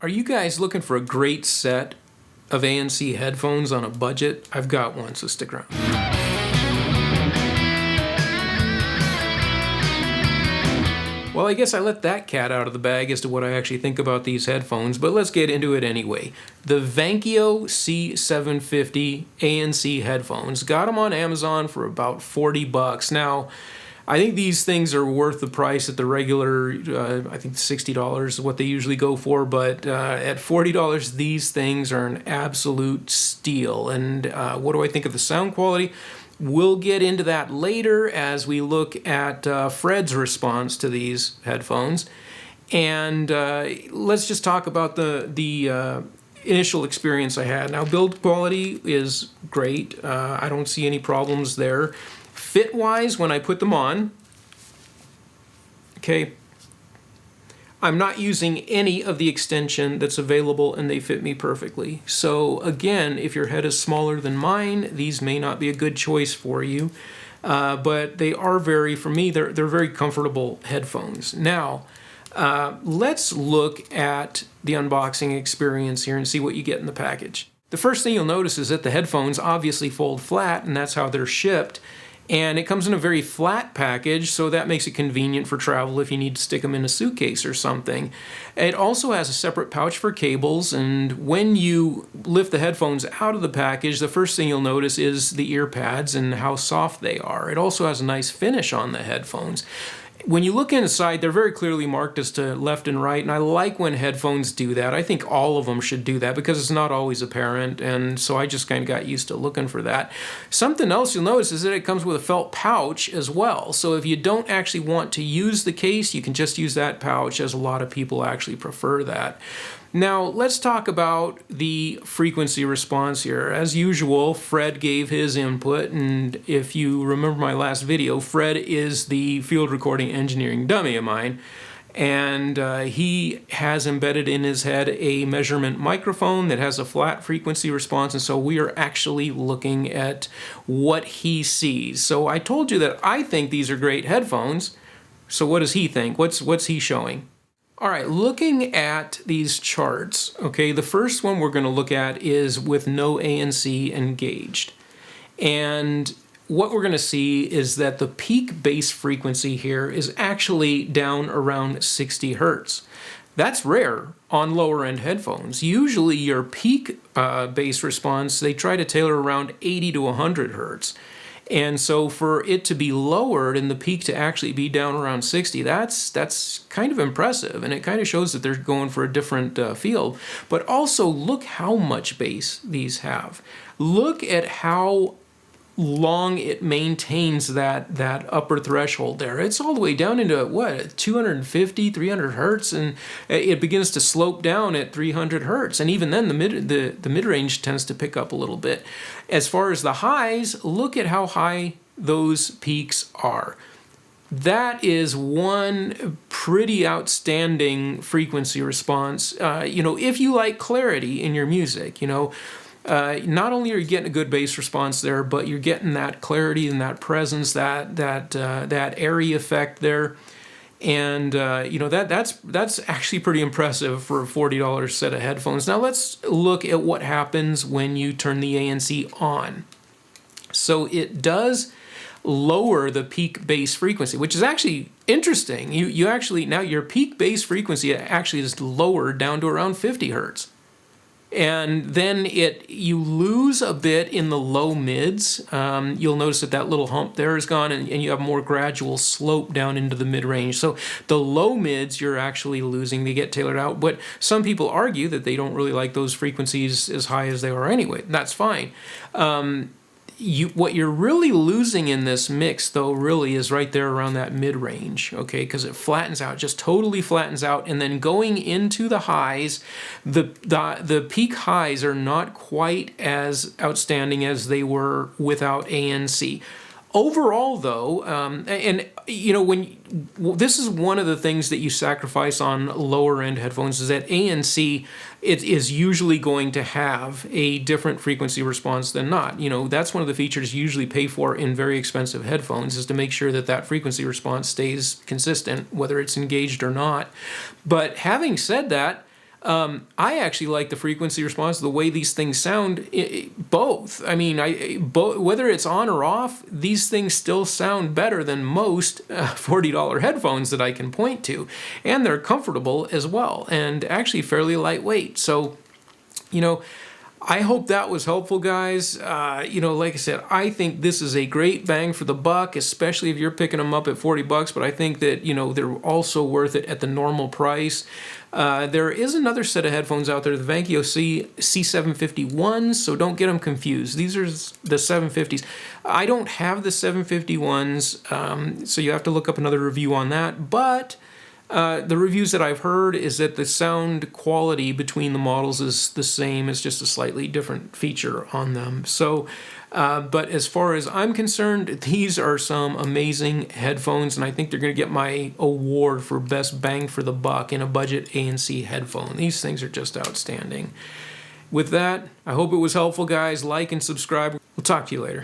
Are you guys looking for a great set of ANC headphones on a budget? I've got one, so stick around. Well, I guess I let that cat out of the bag as to what I actually think about these headphones, but let's get into it anyway. The Vankyo C750 ANC headphones. Got them on Amazon for about 40 bucks. Now, I think these things are worth the price at the regular, I think $60 is what they usually go for, but at $40, these things are an absolute steal. And what do I think of the sound quality? We'll get into that later as we look at Fred's response to these headphones. And let's just talk about the initial experience I had. Now, build quality is great. I don't see any problems there. Fit-wise, when I put them on, okay, I'm not using any of the extension that's available and they fit me perfectly. So again, if your head is smaller than mine, these may not be a good choice for you, but they are for me, they're very comfortable headphones. Now, let's look at the unboxing experience here and see what you get in the package. The first thing you'll notice is that the headphones obviously fold flat, and that's how they're shipped. And it comes in a very flat package, so that makes it convenient for travel if you need to stick them in a suitcase or something. It also has a separate pouch for cables, and when you lift the headphones out of the package, the first thing you'll notice is the ear pads and how soft they are. It also has a nice finish on the headphones. When you look inside, they're very clearly marked as to left and right, and I like when headphones do that. I think all of them should do that because it's not always apparent, and so I just kind of got used to looking for that. Something else you'll notice is that it comes with a felt pouch as well, so if you don't actually want to use the case, you can just use that pouch, as a lot of people actually prefer that. Now, let's talk about the frequency response here. As usual, Fred gave his input, and if you remember my last video, Fred is the field recording engineering dummy of mine, and he has embedded in his head a measurement microphone that has a flat frequency response, and so we are actually looking at what he sees. So I told you that I think these are great headphones, so what does he think? What's he showing? All right, looking at these charts, okay, the first one we're going to look at is with no ANC engaged. And what we're going to see is that the peak bass frequency here is actually down around 60 hertz. That's rare on lower end headphones. Usually your peak bass response, they try to tailor around 80 to 100 hertz. And so for it to be lowered and the peak to actually be down around 60, that's kind of impressive, and it kind of shows that they're going for a different field. But also look how much bass these have. Look at how long it maintains that upper threshold there. It's all the way down into what, 250, 300 hertz, and it begins to slope down at 300 hertz. And even then the mid-range tends to pick up a little bit. As far as the highs, look at how high those peaks are. That is one pretty outstanding frequency response. If you like clarity in your music, not only are you getting a good bass response there, but you're getting that clarity and that presence, that airy effect there, and that's actually pretty impressive for a $40 set of headphones. Now let's look at what happens when you turn the ANC on. So it does lower the peak bass frequency, which is actually interesting. You actually, now your peak bass frequency actually is lowered down to around 50 hertz. And then you lose a bit in the low mids. You'll notice that little hump there is gone, and you have a more gradual slope down into the mid-range. So the low mids you're actually losing. They get tailored out. But some people argue that they don't really like those frequencies as high as they are anyway. That's fine. What you're really losing in this mix, though, really is right there around that mid-range, okay, because it flattens out, just totally flattens out, and then going into the highs, the peak highs are not quite as outstanding as they were without ANC. Overall, though, this is one of the things that you sacrifice on lower end headphones, is that ANC, it is usually going to have a different frequency response than not. That's one of the features you usually pay for in very expensive headphones, is to make sure that frequency response stays consistent, whether it's engaged or not. But having said that, I actually like the frequency response, the way these things sound, both. I mean, whether it's on or off, these things still sound better than most $40 headphones that I can point to. And they're comfortable as well, and actually fairly lightweight. So, you know, I hope that was helpful, guys. You know, like I said, I think this is a great bang for the buck, especially if you're picking them up at 40 bucks, but I think that, you know, they're also worth it at the normal price. There is another set of headphones out there, the Vankyo C750 so don't get them confused. These are the 750s. I don't have the 750s, so you have to look up another review on that, but the reviews that I've heard is that the sound quality between the models is the same. It's just a slightly different feature on them. So, but as far as I'm concerned, these are some amazing headphones, and I think they're going to get my award for best bang for the buck in a budget ANC headphone. These things are just outstanding. With that, I hope it was helpful, guys. Like and subscribe. We'll talk to you later.